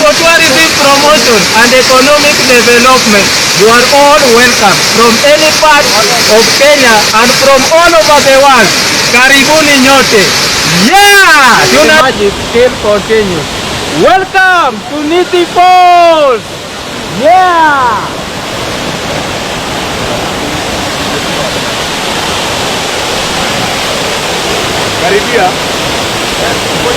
for tourism promotion and economic development. You are all welcome from any part of Kenya and from all over the world. Karibuni nyote. Yeah! The magic still continues. Welcome to Nithi Falls. Yeah! Karibia. Karibia.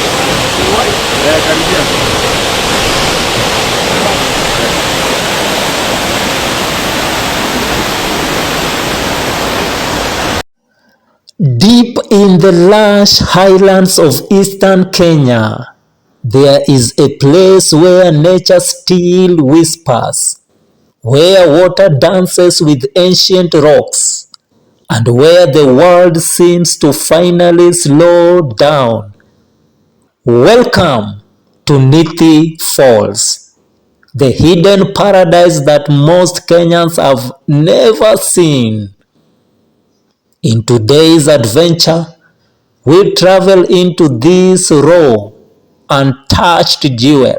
Deep in the lush highlands of eastern Kenya, there is a place where nature still whispers, where water dances with ancient rocks, and where the world seems to finally slow down. Welcome to Nithi Falls, the hidden paradise that most Kenyans have never seen. In today's adventure, we travel into this raw, untouched jewel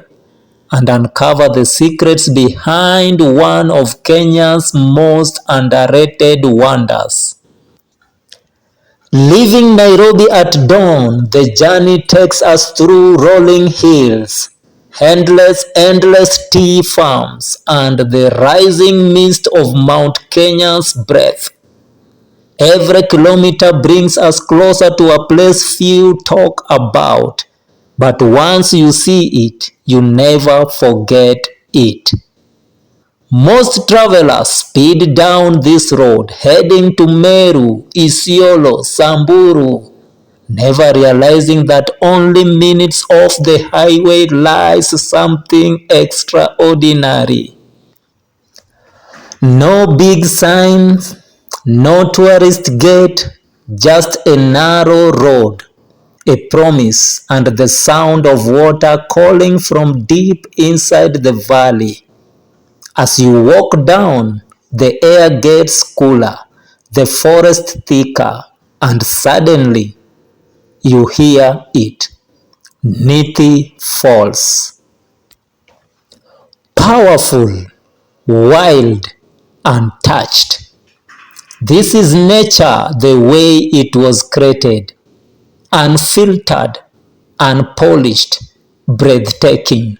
and uncover the secrets behind one of Kenya's most underrated wonders. Leaving Nairobi at dawn, the journey takes us through rolling hills, endless tea farms, and the rising mist of Mount Kenya's breath. Every kilometer brings us closer to a place few talk about, but once you see it, you never forget it. Most travelers speed down this road, heading to Meru, Isiolo, Samburu, never realizing that only minutes off the highway lies something extraordinary. No big signs, no tourist gate, just a narrow road, a promise, and the sound of water calling from deep inside the valley. As you walk down, the air gets cooler, the forest thicker, and suddenly you hear it. Nithi Falls. Powerful, wild, untouched. This is nature the way it was created. Unfiltered, unpolished, breathtaking.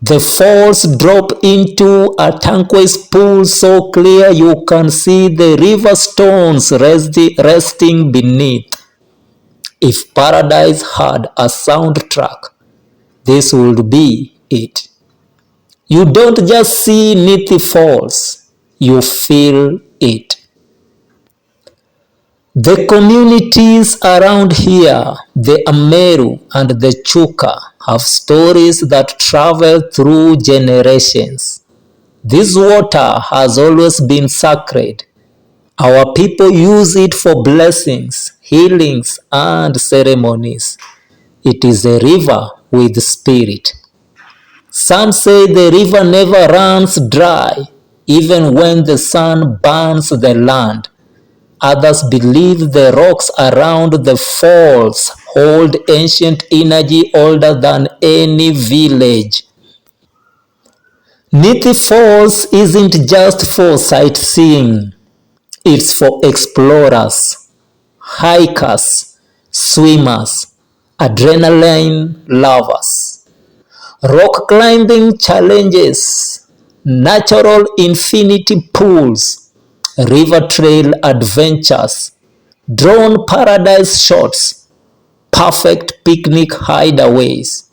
The falls drop into a turquoise pool so clear you can see the river stones resting beneath. If paradise had a soundtrack, this would be it. You don't just see Nithi Falls, you feel it. The communities around here, the Ameru and the Chuka, have stories that travel through generations. This water has always been sacred. Our people use it for blessings, healings, and ceremonies. It is a river with spirit. Some say the river never runs dry, even when the sun burns the land. Others believe the rocks around the falls hold ancient energy older than any village. Nithi Falls isn't just for sightseeing. It's for explorers, hikers, swimmers, adrenaline lovers. Rock climbing challenges, natural infinity pools, river trail adventures, drone paradise shots, perfect picnic hideaways.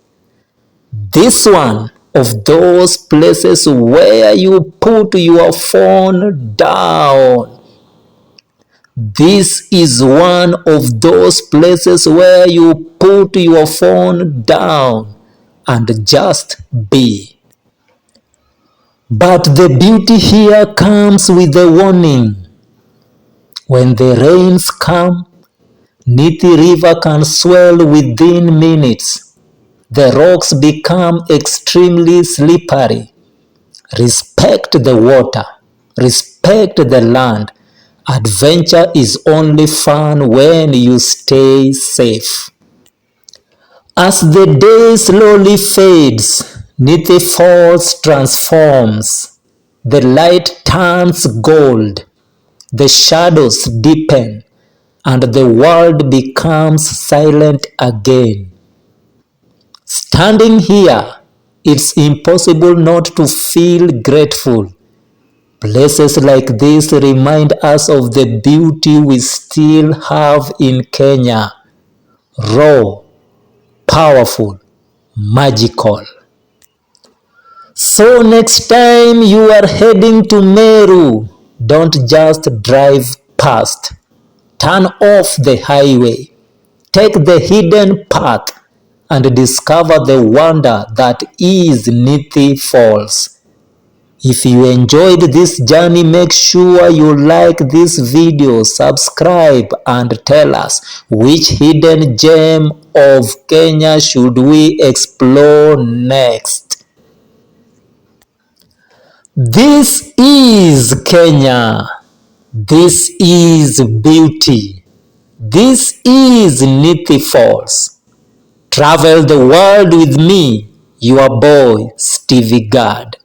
This one of those places where you put your phone down. This is one of those places where you put your phone down and just be. But the beauty here comes with a warning. When the rains come, Nithi River can swell within minutes. The rocks become extremely slippery. Respect the water. Respect the land. Adventure is only fun when you stay safe. As the day slowly fades, Nithi Falls transforms. The light turns gold, the shadows deepen, and the world becomes silent again. Standing here, it's impossible not to feel grateful. Places like this remind us of the beauty we still have in Kenya. Raw, powerful, magical. So next time you are heading to Meru, don't just drive past. Turn off the highway. Take the hidden path and discover the wonder that is Nithi Falls. If you enjoyed this journey, make sure you like this video, subscribe, and tell us which hidden gem of Kenya should we explore next. This is Kenya. This is beauty. This is Nithi Falls. Travel the world with me, your boy, Stevie God.